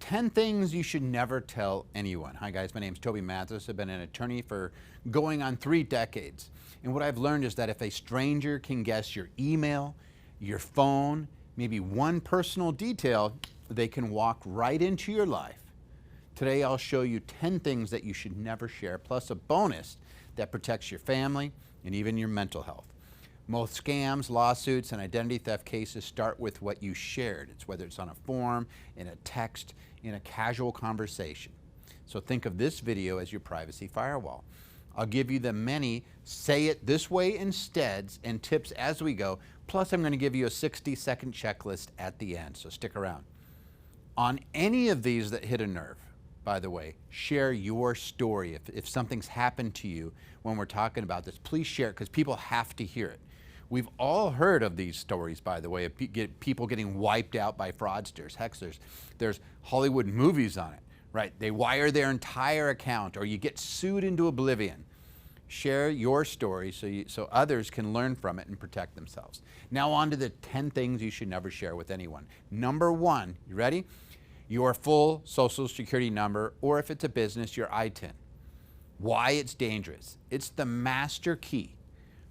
10 things you should never tell anyone. Hi guys, my name is Toby Mathis. I've been an attorney for going on 3 decades. And what I've learned is that if a stranger can guess your email, your phone, maybe one personal detail, they can walk right into your life. Today I'll show you 10 things that you should never share, plus a bonus that protects your family and even your mental health. Most scams, lawsuits, and identity theft cases start with what you shared. It's whether it's on a form, in a text, in a casual conversation. So think of this video as your privacy firewall. I'll give you the many say it this way instead and tips as we go. Plus I'm going to give you a 60-second checklist at the end, so stick around. On any of these that hit a nerve, by the way, share your story. If something's happened to you when we're talking about this, please share it because people have to hear it. We've all heard of these stories, by the way, of people getting wiped out by fraudsters, hexers. There's Hollywood movies on it, right? They wire their entire account or you get sued into oblivion. Share your story so others can learn from it and protect themselves. Now on to the 10 things you should never share with anyone. Number 1, you ready? Your full social security number, or if it's a business, your ITIN. Why it's dangerous? It's the master key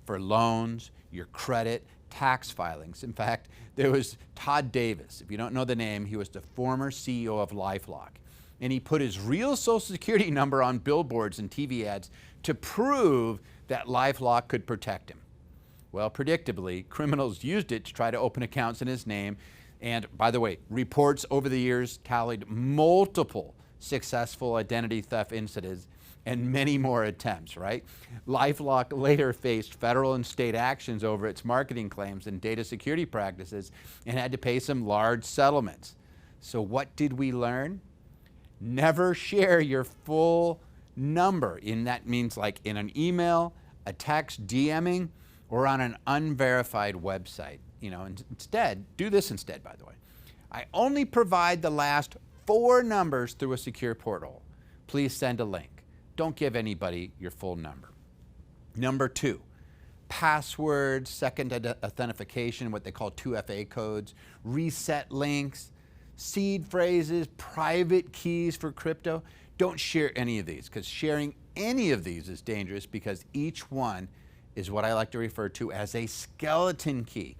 for loans, your credit, tax filings. In fact, there was Todd Davis. If you don't know the name, he was the former CEO of LifeLock. And he put his real social security number on billboards and TV ads to prove that LifeLock could protect him. Well, predictably, criminals used it to try to open accounts in his name. And by the way, reports over the years tallied multiple successful identity theft incidents and many more attempts, right? LifeLock later faced federal and state actions over its marketing claims and data security practices and had to pay some large settlements. So what did we learn? Never share your full number. That means like in an email, a text, DMing, or on an unverified website. Instead, do this instead, by the way. I only provide the last 4 numbers through a secure portal. Please send a link. Don't give anybody your full number. Number 2, passwords, second authentication, what they call 2FA codes, reset links, seed phrases, private keys for crypto. Don't share any of these because sharing any of these is dangerous because each one is what I like to refer to as a skeleton key.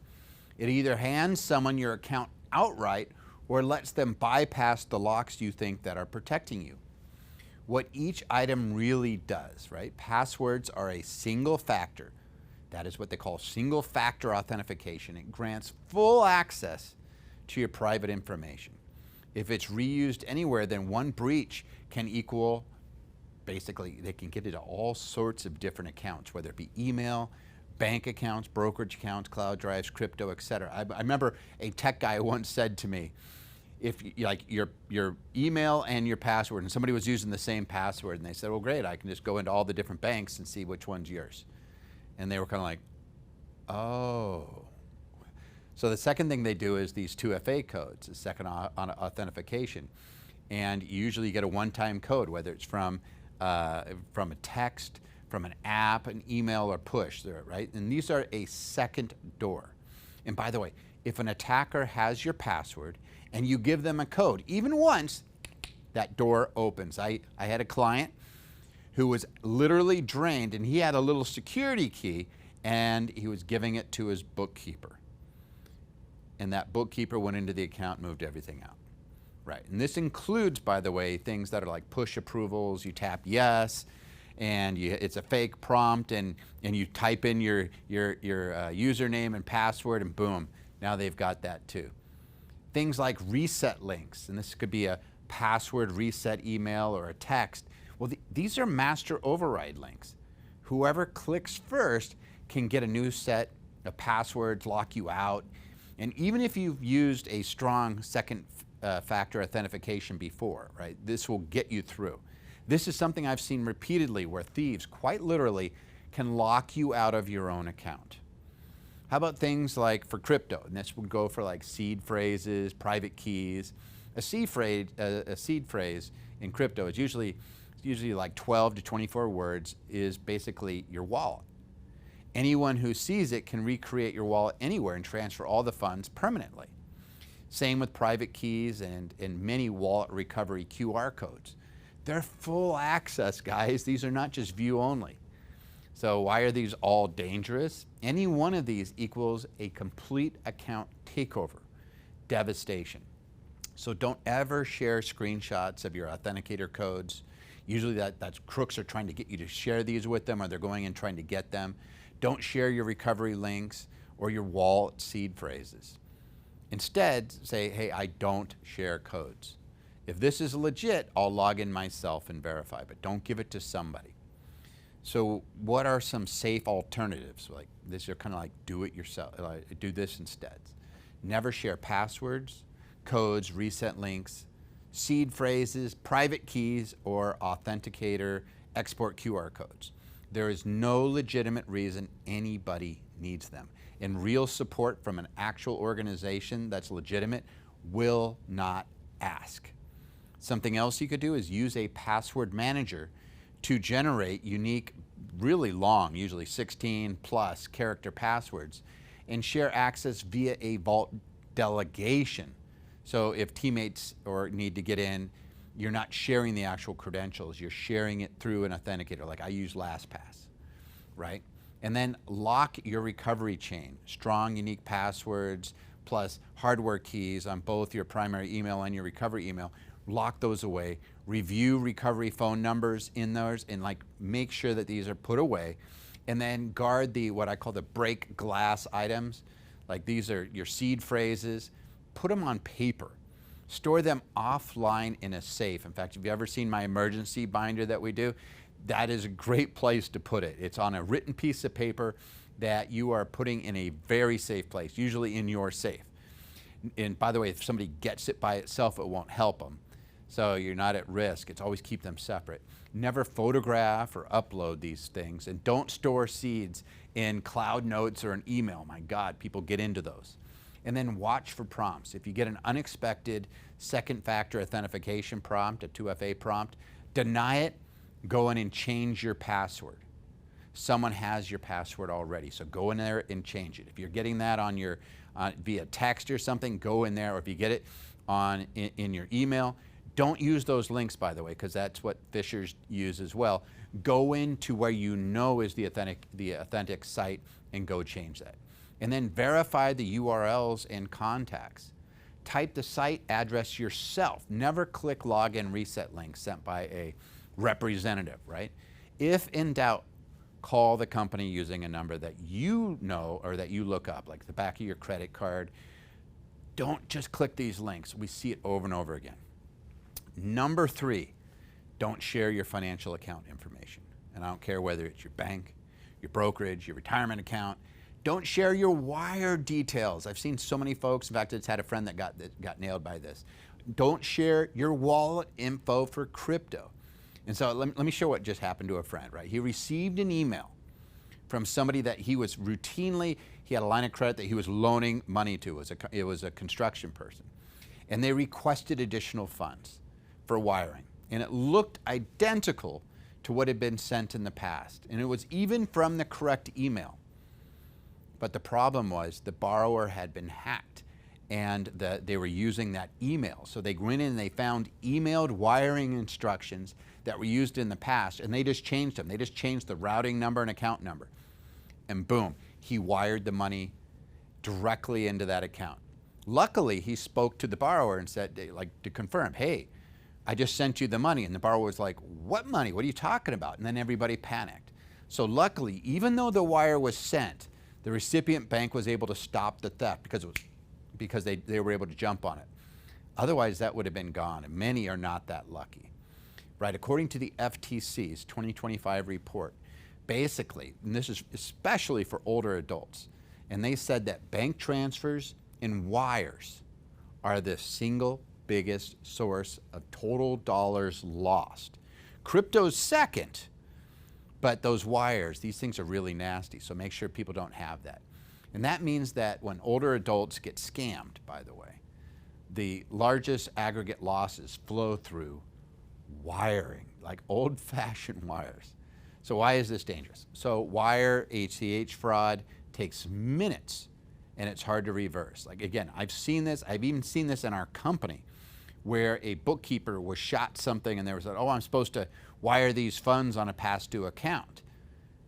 It either hands someone your account outright or lets them bypass the locks you think that are protecting you. What each item really does, right? Passwords are a single factor. That is what they call single factor authentication. It grants full access to your private information. If it's reused anywhere, then one breach can equal, basically, they can get it to all sorts of different accounts, whether it be email, bank accounts, brokerage accounts, cloud drives, crypto, etc. I remember a tech guy once said to me, if like your email and your password, and somebody was using the same password, and they said, well, great, I can just go into all the different banks and see which one's yours. And they were kind of like, oh. So the second thing they do is these 2FA codes, the second authentication. And usually you get a one-time code, whether it's from a text, from an app, an email, or push, right? And these are a second door. And by the way, if an attacker has your password and you give them a code, even once, that door opens. I had a client who was literally drained, and he had a little security key, and he was giving it to his bookkeeper. And that bookkeeper went into the account and moved everything out. Right, and this includes, by the way, things that are like push approvals. You tap yes, and it's a fake prompt, and you type in your username and password, and boom, now they've got that too. Things like reset links, and this could be a password reset email or a text. Well, these are master override links. Whoever clicks first can get a new set of passwords, lock you out, and even if you've used a strong second factor authentication before, right, this will get you through. This is something I've seen repeatedly where thieves quite literally can lock you out of your own account. How about things like for crypto? And this would go for like seed phrases, private keys. A seed phrase in crypto is usually like 12 to 24 words, is basically your wallet. Anyone who sees it can recreate your wallet anywhere and transfer all the funds permanently. Same with private keys and many wallet recovery QR codes. They're full access, guys. These are not just view only. So why are these all dangerous? Any one of these equals a complete account takeover, devastation. So don't ever share screenshots of your authenticator codes. Usually that's crooks are trying to get you to share these with them, or they're going and trying to get them. Don't share your recovery links or your wallet seed phrases. Instead, say, hey, I don't share codes. If this is legit, I'll log in myself and verify, but don't give it to somebody. So what are some safe alternatives? Like this are kind of like do it yourself, do this instead. Never share passwords, codes, reset links, seed phrases, private keys, or authenticator export QR codes. There is no legitimate reason anybody needs them. And real support from an actual organization that's legitimate will not ask. Something else you could do is use a password manager to generate unique, really long, usually 16 plus character passwords, and share access via a vault delegation. So if teammates need to get in, you're not sharing the actual credentials, you're sharing it through an authenticator, like I use LastPass, right? And then lock your recovery chain. Strong, unique passwords, plus hardware keys on both your primary email and your recovery email. Lock those away. Review recovery phone numbers in those, and like make sure that these are put away. And then guard the, what I call the break glass items. Like these are your seed phrases. Put them on paper. Store them offline in a safe. In fact, if you've ever seen my emergency binder that we do, that is a great place to put it. It's on a written piece of paper that you are putting in a very safe place, usually in your safe. And by the way, if somebody gets it by itself, it won't help them. So you're not at risk. It's always keep them separate. Never photograph or upload these things, and don't store seeds in cloud notes or an email. My God, people get into those. And then watch for prompts. If you get an unexpected second factor authentication prompt, a 2FA prompt, deny it, go in and change your password. Someone has your password already, so go in there and change it. If you're getting that on your via text or something, go in there, or if you get it in your email, don't use those links, by the way, because that's what phishers use as well. Go into where you know is the authentic site and go change that. And then verify the URLs and contacts. Type the site address yourself. Never click login reset links sent by a representative, right? If in doubt, call the company using a number that you know or that you look up, like the back of your credit card. Don't just click these links. We see it over and over again. Number 3, don't share your financial account information. And I don't care whether it's your bank, your brokerage, your retirement account. Don't share your wire details. I've seen so many folks, in fact, I just had a friend that got nailed by this. Don't share your wallet info for crypto. And so let me show what just happened to a friend, right? He received an email from somebody that he was routinely, he had a line of credit that he was loaning money to. It was a construction person. And they requested additional funds for wiring. And it looked identical to what had been sent in the past. And it was even from the correct email. But the problem was the borrower had been hacked, and they were using that email. So they went in and they found emailed wiring instructions that were used in the past, and they just changed them. They just changed the routing number and account number. And boom, he wired the money directly into that account. Luckily, he spoke to the borrower and said, like, to confirm, hey, I just sent you the money. And the borrower was like, what money? What are you talking about? And then everybody panicked. So luckily, even though the wire was sent, the recipient bank was able to stop the theft because they were able to jump on it. Otherwise, that would have been gone, and many are not that lucky. Right, according to the FTC's 2025 report, basically, and this is especially for older adults, and they said that bank transfers and wires are the single biggest source of total dollars lost. Crypto's second, but those wires, these things are really nasty, so make sure people don't have that. And that means that when older adults get scammed, by the way, the largest aggregate losses flow through wiring, like old-fashioned wires. So why is this dangerous? So wire ACH fraud takes minutes and it's hard to reverse. Like again, I've seen this, I've even seen this in our company where a bookkeeper was shot something and they were said, oh, I'm supposed to wire these funds on a past due account.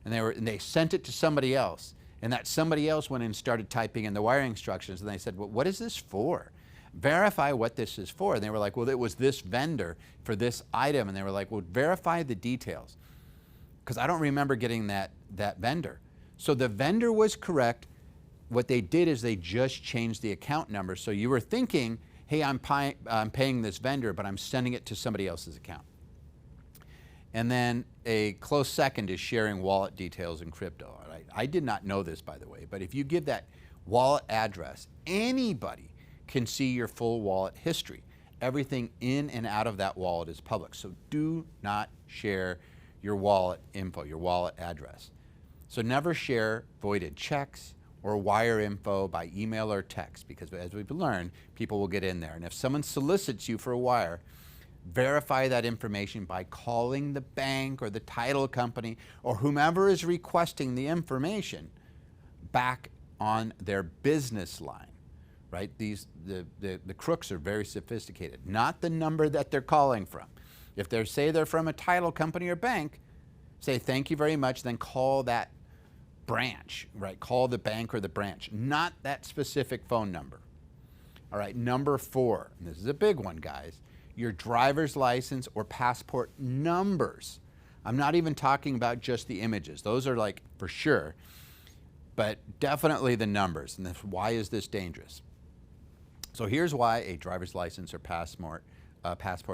And they sent it to somebody else. And that somebody else went in and started typing in the wiring instructions, and they said, well, what is this for? Verify what this is for. And they were like, well, it was this vendor for this item. And they were like, well, verify the details. Because I don't remember getting that vendor. So the vendor was correct. What they did is they just changed the account number. So you were thinking, hey, I'm paying this vendor, but I'm sending it to somebody else's account. And then a close second is sharing wallet details in crypto. All right? I did not know this, by the way, but if you give that wallet address, anybody can see your full wallet history. Everything in and out of that wallet is public. So do not share your wallet info, your wallet address. So never share voided checks or wire info by email or text, because as we've learned, people will get in there. And if someone solicits you for a wire, verify that information by calling the bank or the title company or whomever is requesting the information back on their business line, right? The crooks are very sophisticated, not the number that they're calling from. If they say they're from a title company or bank, say thank you very much, then call that branch, right? Call the bank or the branch, not that specific phone number. All right, number 4, and this is a big one, guys, your driver's license or passport numbers. I'm not even talking about just the images. Those are like for sure, but definitely the numbers. And why is this dangerous? So here's why a driver's license or passport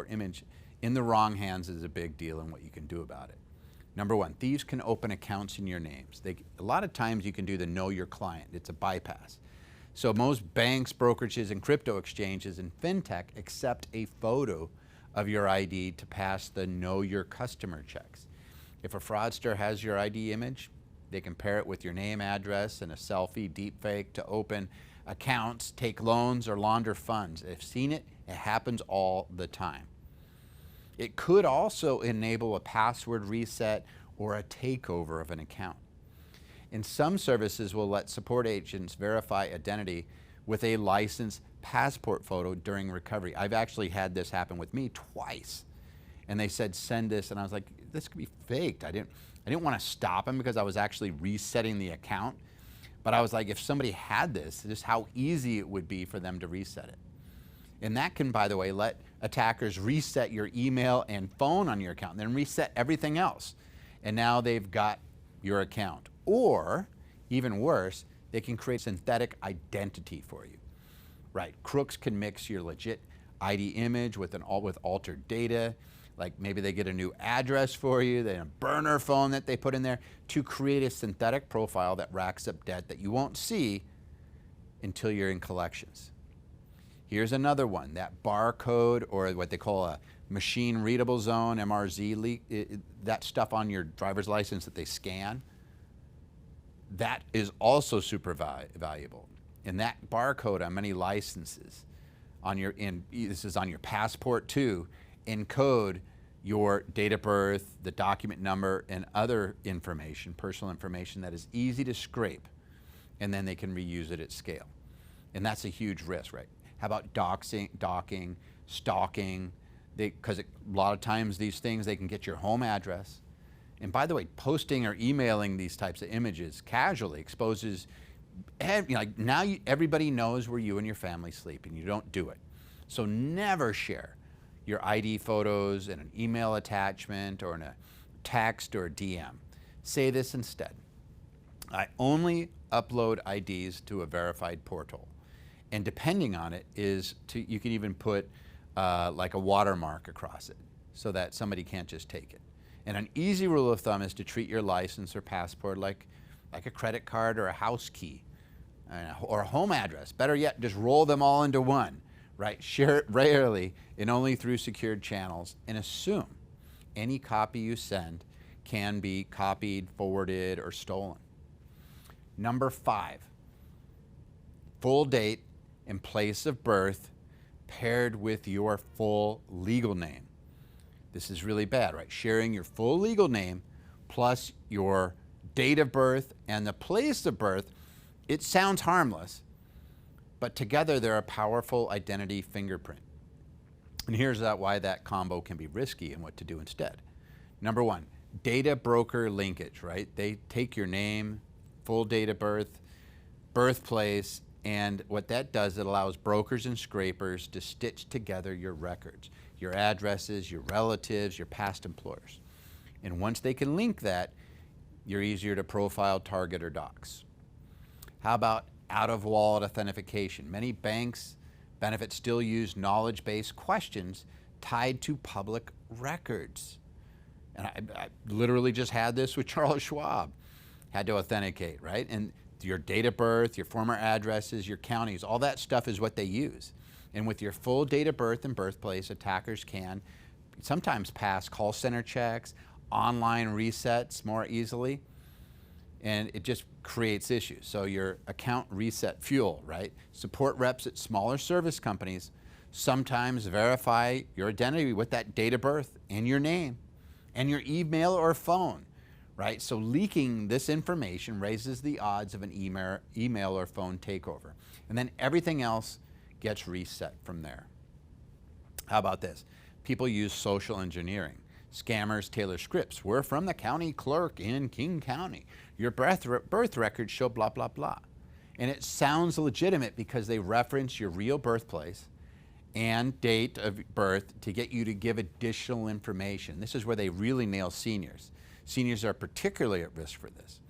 image in the wrong hands is a big deal and what you can do about it. Number 1, thieves can open accounts in your names. A lot of times you can do the know your client. It's a bypass. So most banks, brokerages, and crypto exchanges and fintech accept a photo of your ID to pass the know your customer checks. If a fraudster has your ID image, they can pair it with your name, address, and a selfie deepfake to open accounts, take loans, or launder funds. I've seen it. It happens all the time. It could also enable a password reset or a takeover of an account. And some services will let support agents verify identity with a licensed passport photo during recovery. I've actually had this happen with me twice. And they said, send this, and I was like, this could be faked. I didn't want to stop them because I was actually resetting the account. But I was like, if somebody had this, just how easy it would be for them to reset it. And that can, by the way, let attackers reset your email and phone on your account, and then reset everything else. And now they've got your account. Or, even worse, they can create synthetic identity for you. Right, crooks can mix your legit ID image with altered data. Like maybe they get a new address for you, then a burner phone that they put in there to create a synthetic profile that racks up debt that you won't see until you're in collections. Here's another one, that barcode or what they call a machine readable zone, MRZ, that stuff on your driver's license that they scan, that is also super valuable. And that barcode on many licenses, this is on your passport too, encode your date of birth, the document number, and other information, personal information that is easy to scrape, and then they can reuse it at scale. And that's a huge risk, right? How about docking, stalking? Because a lot of times these things, they can get your home address. And by the way, posting or emailing these types of images casually exposes, now everybody knows where you and your family sleep, and you don't do it. So never share your ID photos in an email attachment or in a text or a DM. Say this instead. I only upload IDs to a verified portal. And depending on it you can even put like a watermark across it so that somebody can't just take it. And an easy rule of thumb is to treat your license or passport like a credit card or a house key or a home address. Better yet, just roll them all into one, right? Share it rarely and only through secured channels, and assume any copy you send can be copied, forwarded, or stolen. Number 5, full date and place of birth paired with your full legal name. This is really bad, right? Sharing your full legal name plus your date of birth and the place of birth, it sounds harmless, but together they're a powerful identity fingerprint. And here's why that combo can be risky and what to do instead. Number one, data broker linkage, right? They take your name, full date of birth, birthplace, and what that does, it allows brokers and scrapers to stitch together your records, your addresses, your relatives, your past employers. And once they can link that, you're easier to profile, target, or dox. How about out-of-wallet authentication? Many banks, benefits still use knowledge-based questions tied to public records. And I literally just had this with Charles Schwab. Had to authenticate, right? And your date of birth, your former addresses, your counties, all that stuff is what they use. And with your full date of birth and birthplace, attackers can sometimes pass call center checks, online resets more easily, and it just creates issues. So your account reset fuel, right? Support reps at smaller service companies sometimes verify your identity with that date of birth and your name and your email or phone, right? So leaking this information raises the odds of an email or phone takeover. And then everything else gets reset from there. How about this? People use social engineering. Scammers tailor scripts. We're from the county clerk in King County. Your birth records show blah, blah, blah. And it sounds legitimate because they reference your real birthplace and date of birth to get you to give additional information. This is where they really nail seniors. Seniors are particularly at risk for this.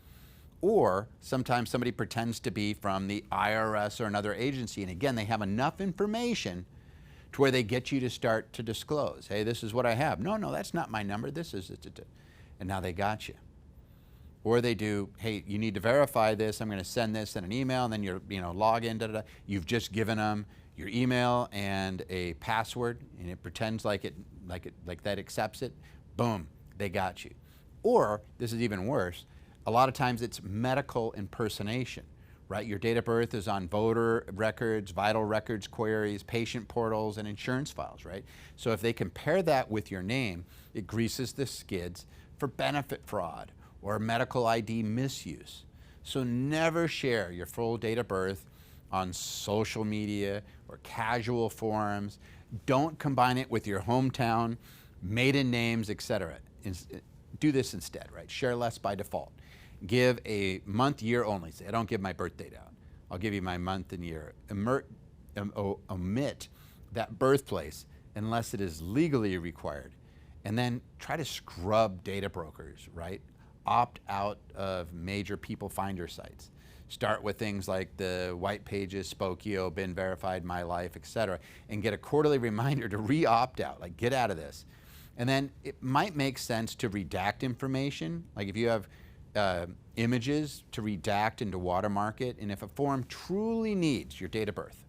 Or sometimes somebody pretends to be from the IRS or another agency, and again, they have enough information to where they get you to start to disclose. Hey, this is what I have. No, that's not my number. This is it. And now they got you. Or they do, hey, you need to verify this. I'm going to send this in an email, and then you're, log in. You've just given them your email and a password, and it pretends like that accepts it. Boom, they got you. Or this is even worse. A lot of times it's medical impersonation. Right, your date of birth is on voter records, vital records queries, patient portals, and insurance files, right? So if they compare that with your name, it greases the skids for benefit fraud or medical ID misuse. So never share your full date of birth on social media or casual forums. Don't combine it with your hometown, maiden names, etc. Do this instead, right? Share less by default. Give a month, year only. Say, I don't give my birth date out. I'll give you my month and year. Omit that birthplace unless it is legally required. And then try to scrub data brokers, right? Opt out of major people finder sites. Start with things like the White Pages, Spokio, Been Verified, My Life, etc. And get a quarterly reminder to re-opt out, like get out of this. And then it might make sense to redact information. Like if you have images, to redact and to watermark it. And if a form truly needs your date of birth,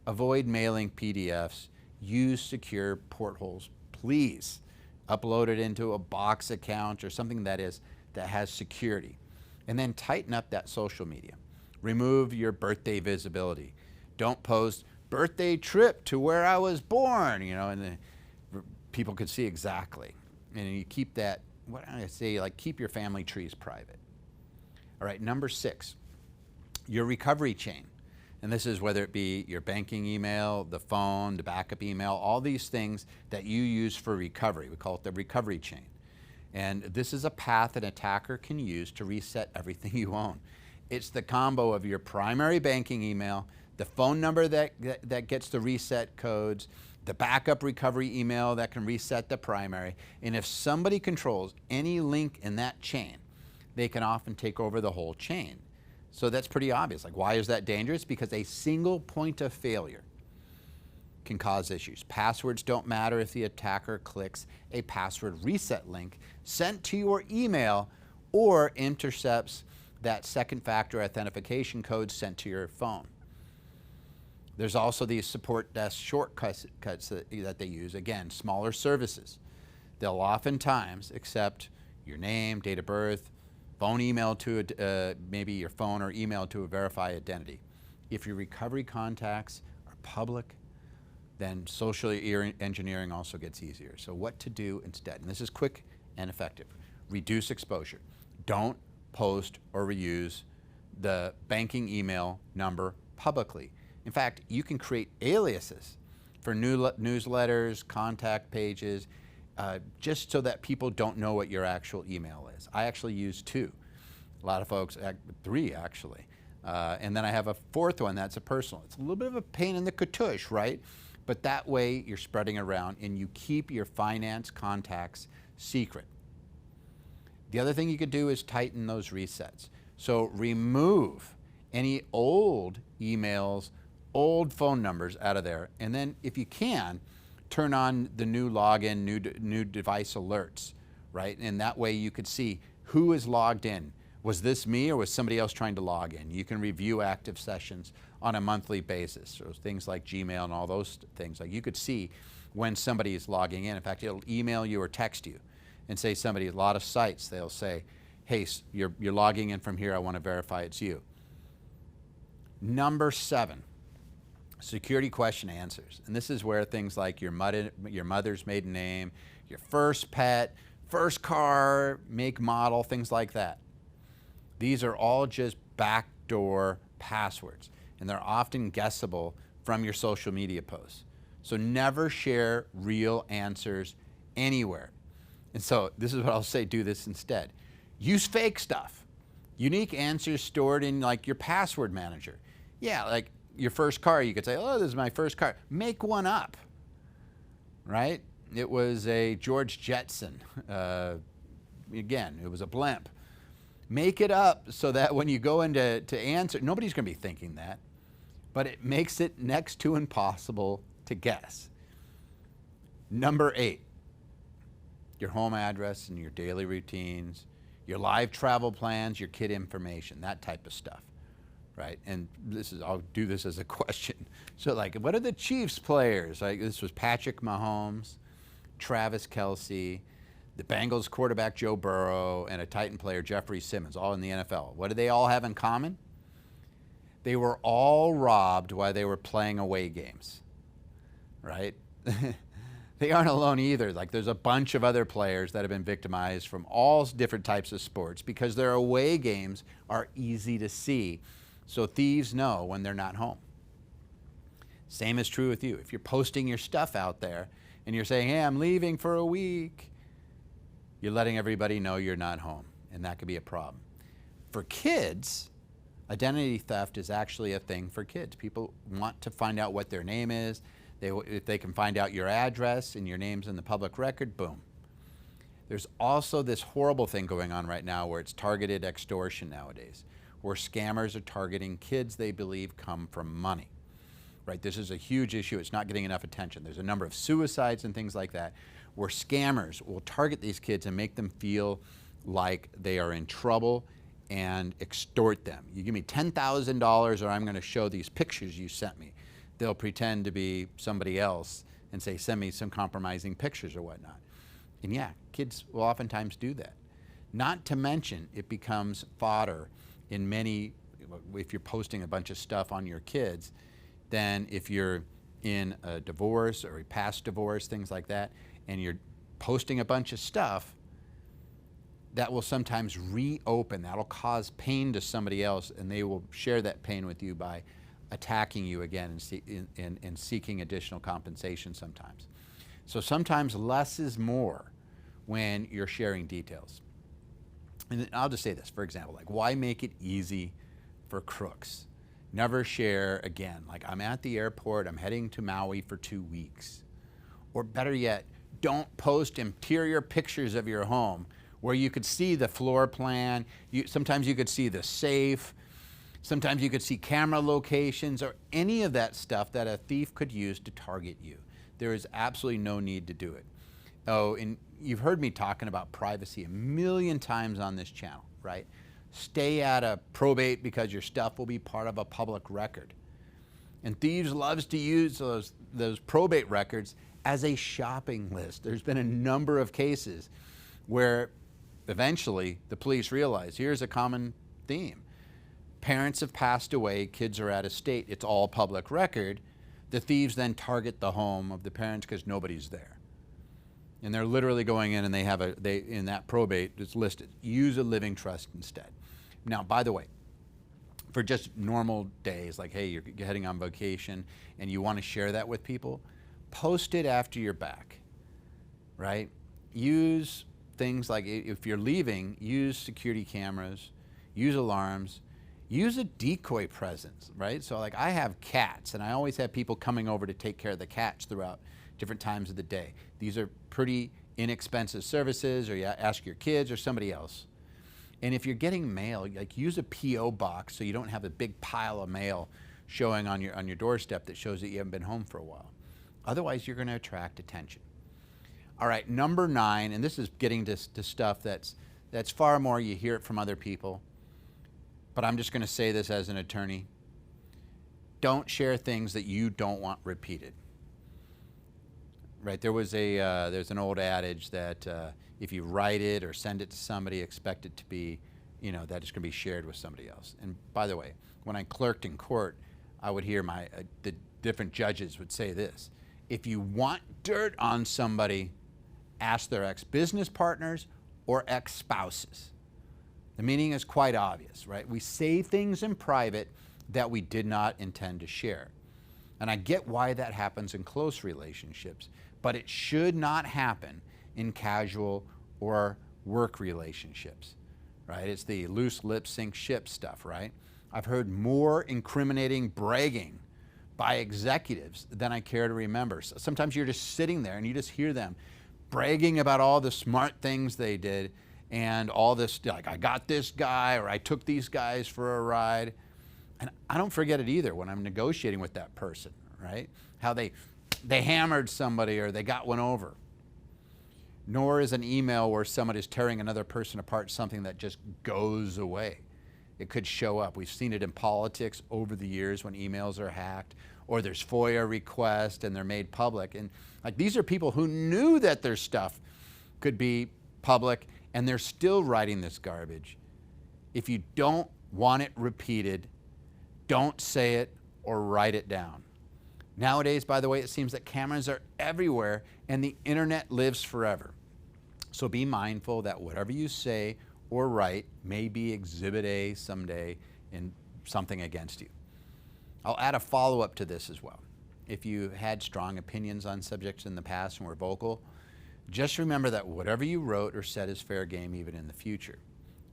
avoid mailing PDFs, use secure portholes, please. Upload it into a Box account or something that has security. And then tighten up that social media. Remove your birthday visibility. Don't post birthday trip to where I was born, and people could see exactly. And you keep that, what do I say, like keep your family trees private. All right, number 6, your recovery chain. And this is whether it be your banking email, the phone, the backup email, all these things that you use for recovery. We call it the recovery chain. And this is a path an attacker can use to reset everything you own. It's the combo of your primary banking email, the phone number that gets the reset codes, the backup recovery email that can reset the primary. And if somebody controls any link in that chain, they can often take over the whole chain. So that's pretty obvious. Like, why is that dangerous? Because a single point of failure can cause issues. Passwords don't matter if the attacker clicks a password reset link sent to your email or intercepts that second factor authentication code sent to your phone. There's also these support desk shortcuts that they use. Again, smaller services. They'll oftentimes accept your name, date of birth, phone email to maybe your phone or email to a verified identity. If your recovery contacts are public, then social engineering also gets easier. So what to do instead? And this is quick and effective. Reduce exposure. Don't post or reuse the banking email number publicly. In fact, you can create aliases for newsletters, contact pages, just so that people don't know what your actual email is. I actually use 2. A lot of folks, 3 actually. And then I have a 4th one that's a personal. It's a little bit of a pain in the cartouche, right? But that way you're spreading around and you keep your finance contacts secret. The other thing you could do is tighten those resets. So remove any old emails, old phone numbers out of there, and then if you can, turn on the new login, new device alerts, right? And that way you could see who is logged in. Was this me or was somebody else trying to log in? You can review active sessions on a monthly basis. So things like Gmail and all those things. Like you could see when somebody is logging in. In fact, it'll email you or text you and say somebody, a lot of sites, they'll say, hey, you're logging in from here, I want to verify it's you. Number 7, security question answers. And this is where things like your mother's maiden name, your first pet, first car, make, model, things like that. These are all just backdoor passwords, and they're often guessable from your social media posts. So never share real answers anywhere. And so this is what I'll say, do this instead. Use fake stuff. Unique answers stored in like your password manager. Yeah, like your first car, you could say, oh, this is my first car. Make one up, right? It was a George Jetson. Again, it was a blimp. Make it up so that when you go into answer, nobody's going to be thinking that, but it makes it next to impossible to guess. Number 8, your home address and your daily routines, your live travel plans, your kid information, that type of stuff, right? And I'll do this as a question. So like, what are the Chiefs players? Like this was Patrick Mahomes, Travis Kelce, the Bengals quarterback Joe Burrow, and a Titan player Jeffrey Simmons, all in the NFL. What do they all have in common? They were all robbed while they were playing away games, right? They aren't alone either. Like there's a bunch of other players that have been victimized from all different types of sports because their away games are easy to see. So thieves know when they're not home. Same is true with you. If you're posting your stuff out there and you're saying, hey, I'm leaving for a week, you're letting everybody know you're not home, and that could be a problem. For kids, identity theft is actually a thing for kids. People want to find out what their name is. If they can find out your address and your name's in the public record, boom. There's also this horrible thing going on right now where it's targeted extortion nowadays, where scammers are targeting kids they believe come from money. Right? This is a huge issue. It's not getting enough attention. There's a number of suicides and things like that where scammers will target these kids and make them feel like they are in trouble and extort them. You give me $10,000 or I'm going to show these pictures you sent me. They'll pretend to be somebody else and say, send me some compromising pictures or whatnot. And yeah, kids will oftentimes do that. Not to mention, it becomes fodder in many, if you're posting a bunch of stuff on your kids, then if you're in a divorce or a past divorce, things like that, and you're posting a bunch of stuff, that will sometimes reopen. That'll cause pain to somebody else, and they will share that pain with you by attacking you again and seeking additional compensation sometimes. So sometimes less is more when you're sharing details. And I'll just say this, for example, like why make it easy for crooks? Never share again, like I'm at the airport, I'm heading to Maui for 2 weeks. Or better yet, don't post interior pictures of your home where you could see the floor plan, sometimes you could see the safe, sometimes you could see camera locations or any of that stuff that a thief could use to target you. There is absolutely no need to do it. Oh, and you've heard me talking about privacy a million times on this channel, right? Stay out of probate because your stuff will be part of a public record. And thieves loves to use those probate records as a shopping list. There's been a number of cases where eventually the police realize here's a common theme. Parents have passed away, kids are out of state, it's all public record. The thieves then target the home of the parents because nobody's there. And they're literally going in and they have in that probate it's listed, use a living trust instead. Now, by the way, for just normal days, like, hey, you're heading on vacation and you want to share that with people, post it after you're back, right? Use things like, if you're leaving, use security cameras, use alarms, use a decoy presence, right? So like, I have cats and I always have people coming over to take care of the cats throughout different times of the day. These are pretty inexpensive services, or you ask your kids or somebody else. And if you're getting mail, like, use a PO box so you don't have a big pile of mail showing on your doorstep that shows that you haven't been home for a while. Otherwise, you're going to attract attention. All right, number 9, and this is getting to stuff that's far more, you hear it from other people, but I'm just going to say this as an attorney. Don't share things that you don't want repeated. Right, there's an old adage that if you write it or send it to somebody, expect it to be, that it's going to be shared with somebody else. And by the way, when I clerked in court, I would hear the different judges would say this: if you want dirt on somebody, ask their ex-business partners or ex-spouses. The meaning is quite obvious, right? We say things in private that we did not intend to share. And I get why that happens in close relationships, but it should not happen in casual or work relationships, right? It's the loose lips sink ship stuff, right? I've heard more incriminating bragging by executives than I care to remember. So sometimes you're just sitting there and you just hear them bragging about all the smart things they did and all this, like, I got this guy, or I took these guys for a ride. And I don't forget it either when I'm negotiating with that person, right? How they hammered somebody or they got one over. Nor is an email where somebody's tearing another person apart something that just goes away. It could show up. We've seen it in politics over the years when emails are hacked, or there's FOIA requests and they're made public. And like, these are people who knew that their stuff could be public and they're still writing this garbage. If you don't want it repeated, don't say it or write it down. Nowadays, by the way, it seems that cameras are everywhere and the internet lives forever. So be mindful that whatever you say or write may be Exhibit A someday in something against you. I'll add a follow-up to this as well. If you had strong opinions on subjects in the past and were vocal, just remember that whatever you wrote or said is fair game even in the future.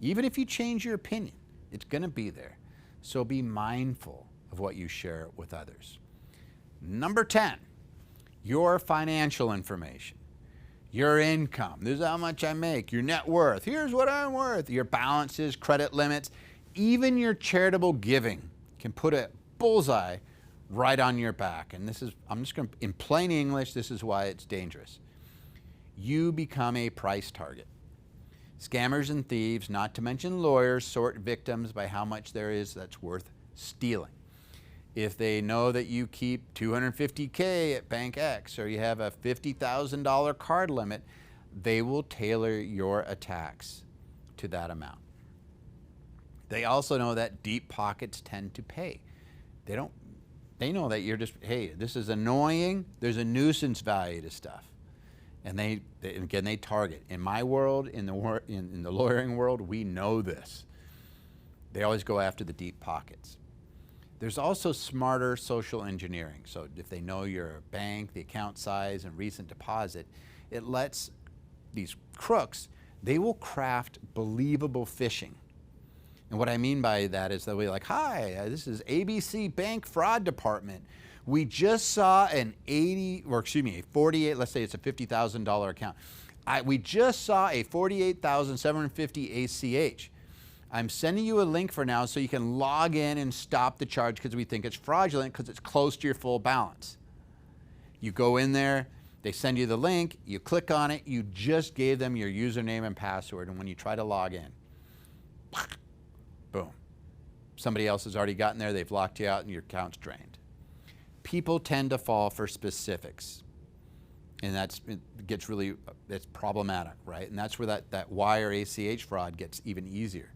Even if you change your opinion, it's going to be there. So be mindful of what you share with others. Number 10, your financial information. Your income, this is how much I make, your net worth, here's what I'm worth, your balances, credit limits, even your charitable giving can put a bullseye right on your back. And this is, I'm just going to, in plain English, this is why it's dangerous. You become a price target. Scammers and thieves, not to mention lawyers, sort victims by how much there is that's worth stealing. If they know that you keep $250K at Bank X or you have a $50,000 card limit, they will tailor your attacks to that amount. They also know that deep pockets tend to pay. They know that you're just, hey, this is annoying, there's a nuisance value to stuff. And they target. In my world, in the lawyering world, we know this. They always go after the deep pockets. There's also smarter social engineering. So if they know your bank, the account size, and recent deposit, it lets these crooks, they will craft believable phishing. And what I mean by that is they'll be like, hi, this is ABC Bank Fraud Department. We just saw a 48, let's say it's a $50,000 account. We just saw a $48,750 ACH. I'm sending you a link for now so you can log in and stop the charge because we think it's fraudulent because it's close to your full balance. You go in there, they send you the link, you click on it, you just gave them your username and password, and when you try to log in, boom. Somebody else has already gotten there, they've locked you out, and your account's drained. People tend to fall for specifics, and that's problematic, right? And that's where that wire ACH fraud gets even easier.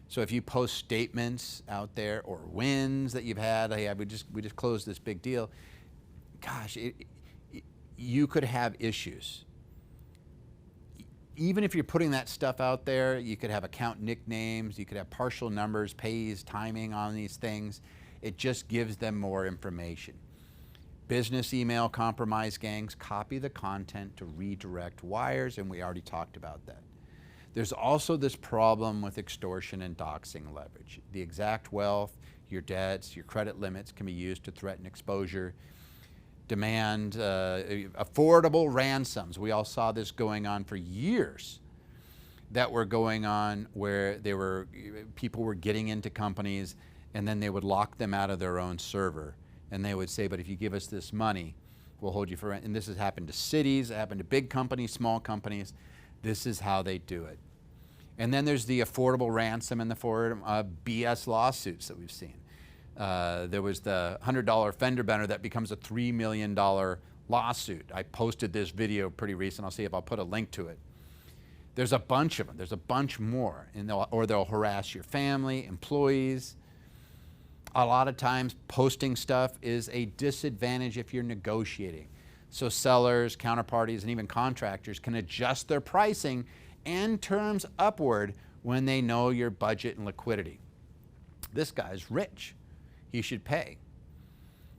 So if you post statements out there or wins that you've had, hey, we just closed this big deal, gosh, you could have issues. even if you're putting that stuff out there, you could have account nicknames, you could have partial numbers, pays, timing on these things. It just gives them more information. Business email compromise gangs copy the content to redirect wires, and we already talked about that. There's also this problem with extortion and doxing leverage. The exact wealth, your debts, your credit limits can be used to threaten exposure, demand affordable ransoms. We all saw this going on for years, that were going on where people were getting into companies and then they would lock them out of their own server. And they would say, but if you give us this money, we'll hold you for rent. And this has happened to cities, it happened to big companies, small companies. This is how they do it. And then there's the affordable ransom in the form of BS lawsuits that we've seen. There was the $100 fender bender that becomes a $3 million lawsuit. I posted this video pretty recent. I'll see if I'll put a link to it. There's a bunch of them. There's a bunch more. And they'll harass your family, employees. A lot of times posting stuff is a disadvantage if you're negotiating. So sellers, counterparties, and even contractors can adjust their pricing and terms upward when they know your budget and liquidity. This guy's rich. He should pay.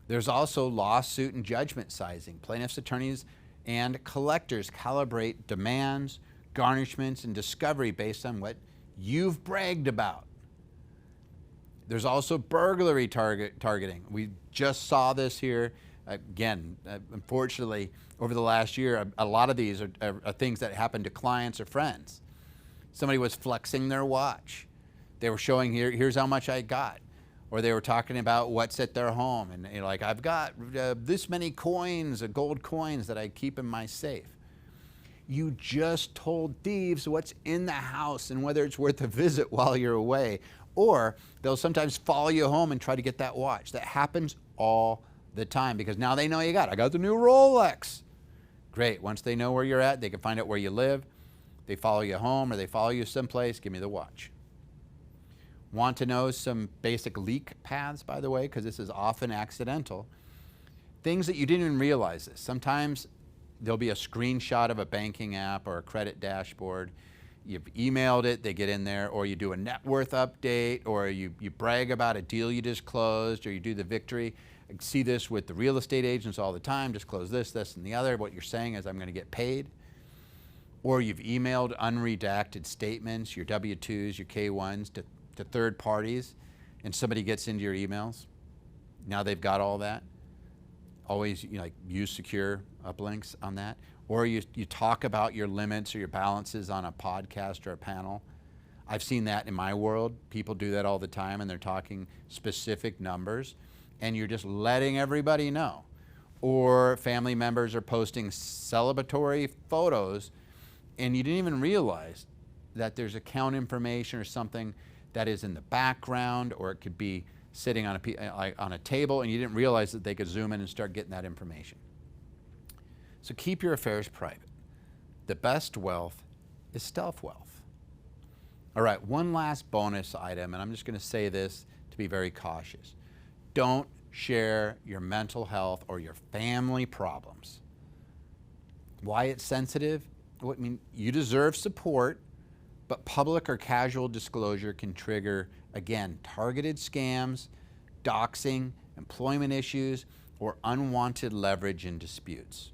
There's also lawsuit and judgment sizing. Plaintiffs' attorneys and collectors calibrate demands, garnishments, and discovery based on what you've bragged about. There's also burglary targeting. We just saw this here. Again, unfortunately, over the last year, a lot of these are things that happen to clients or friends. Somebody was flexing their watch. They were showing, here's how much I got. Or they were talking about what's at their home. And you're like, I've got this many coins, gold coins that I keep in my safe. You just told thieves what's in the house and whether it's worth a visit while you're away. Or they'll sometimes follow you home and try to get that watch. That happens all the time because now they know you got it. I got the new Rolex. Great. Once they know where you're at, they can find out where you live. They follow you home or they follow you someplace. Give me the watch. Want to know some basic leak paths, by the way, because this is often accidental. Things that you didn't even realize this. Sometimes there'll be a screenshot of a banking app or a credit dashboard. You've emailed it, they get in there, or you do a net worth update, or you brag about a deal you just closed, or you do the victory. I see this with the real estate agents all the time, just close this, this, and the other. What you're saying is I'm going to get paid. Or you've emailed unredacted statements, your W-2s, your K-1s to third parties, and somebody gets into your emails. Now they've got all that. Always use secure uplinks on that. Or you talk about your limits or your balances on a podcast or a panel. I've seen that in my world. People do that all the time, and they're talking specific numbers, and you're just letting everybody know. Or family members are posting celebratory photos, and you didn't even realize that there's account information or something that is in the background, or it could be sitting on a table, and you didn't realize that they could zoom in and start getting that information. So keep your affairs private. The best wealth is stealth wealth. All right, one last bonus item, and I'm just going to say this to be very cautious. Don't share your mental health or your family problems. Why it's sensitive? Well, I mean, you deserve support, but public or casual disclosure can trigger, again, targeted scams, doxing, employment issues, or unwanted leverage in disputes.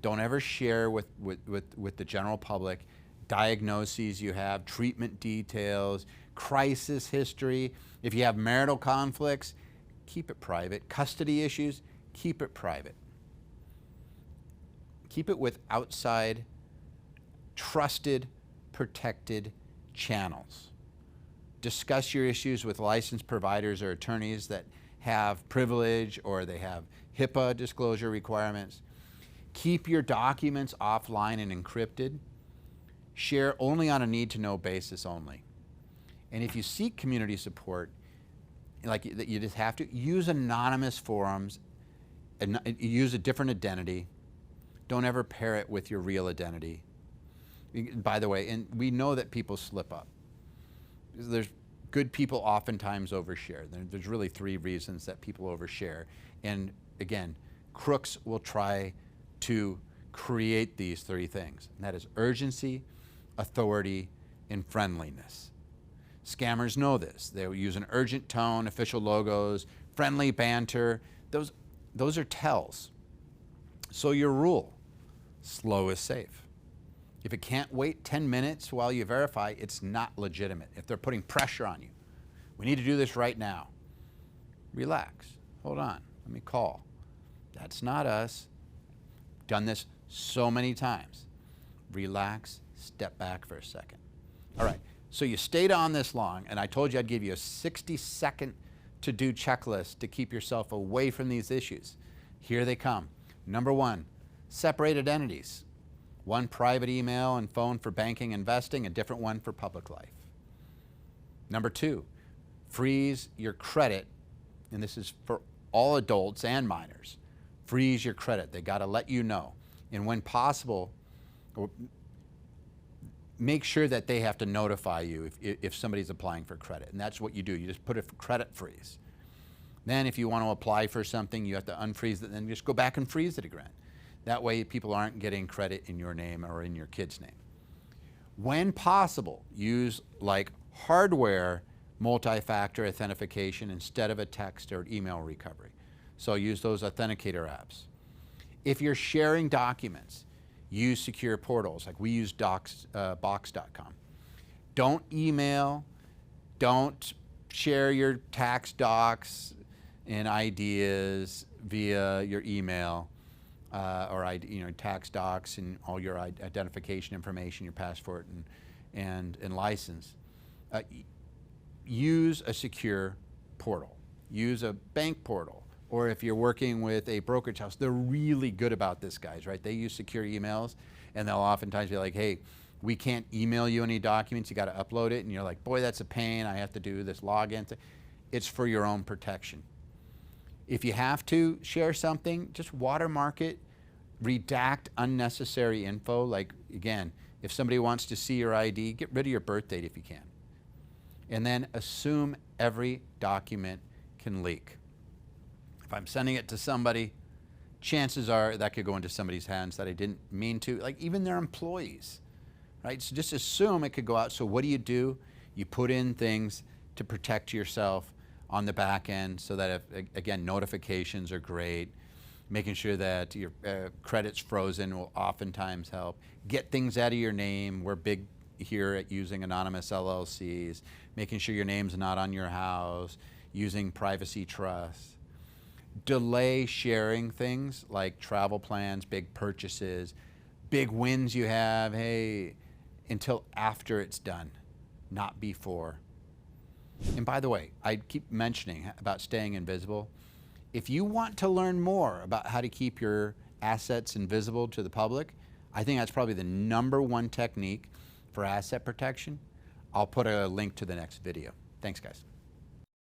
Don't ever share with the general public diagnoses you have, treatment details, crisis history. If you have marital conflicts, keep it private. Custody issues, keep it private. Keep it with outside, trusted, protected channels. Discuss your issues with licensed providers or attorneys that have privilege or they have HIPAA disclosure requirements. Keep your documents offline and encrypted. Share only on a need-to-know basis only. And if you seek community support, you just have to use anonymous forums and use a different identity. Don't ever pair it with your real identity. By the way, and we know that people slip up. There's good people oftentimes overshare. There's really 3 reasons that people overshare. And again, crooks will try to create these three things, and that is urgency, authority, and friendliness. Scammers know this. They will use an urgent tone, official logos, friendly banter. Those are tells. So your rule, slow is safe. If it can't wait 10 minutes while you verify, it's not legitimate. If they're putting pressure on you, we need to do this right now. Relax, hold on, let me call. That's not us. Done this so many times. Relax, step back for a second. All right, so you stayed on this long, and I told you I'd give you a 60-second to-do checklist to keep yourself away from these issues. Here they come. Number one, separated entities. One private email and phone for banking, investing, a different one for public life. Number two, freeze your credit, and this is for all adults and minors. Freeze your credit. They got to let you know. And when possible, make sure that they have to notify you if somebody's applying for credit. And that's what you do. You just put a credit freeze. Then if you want to apply for something, you have to unfreeze it, then just go back and freeze it again. That way people aren't getting credit in your name or in your kid's name. When possible, use like hardware multi-factor authentication instead of a text or email recovery. So use those authenticator apps. If you're sharing documents, use secure portals, like we use box.com. Don't email, don't share your tax docs and ideas via your email or tax docs and all your identification information, your passport and license. Use a secure portal. Use a bank portal. Or if you're working with a brokerage house, they're really good about this, guys, right? They use secure emails, and they'll oftentimes be like, hey, we can't email you any documents, you got to upload it, and you're like, boy, that's a pain, I have to do this login. It's for your own protection. If you have to share something, just watermark it, redact unnecessary info, like, again, if somebody wants to see your ID, get rid of your birth date if you can. And then assume every document can leak. If I'm sending it to somebody, chances are that could go into somebody's hands that I didn't mean to, like even their employees, right? So just assume it could go out. So what do? You put in things to protect yourself on the back end so that if, again, notifications are great. Making sure that your credit's frozen will oftentimes help. Get things out of your name. We're big here at using anonymous LLCs, making sure your name's not on your house, using privacy trust. Delay sharing things like travel plans, big purchases, big wins you have, hey, until after it's done, not before. And by the way, I keep mentioning about staying invisible. If you want to learn more about how to keep your assets invisible to the public, I think that's probably the #1 technique for asset protection. I'll put a link to the next video. Thanks, guys.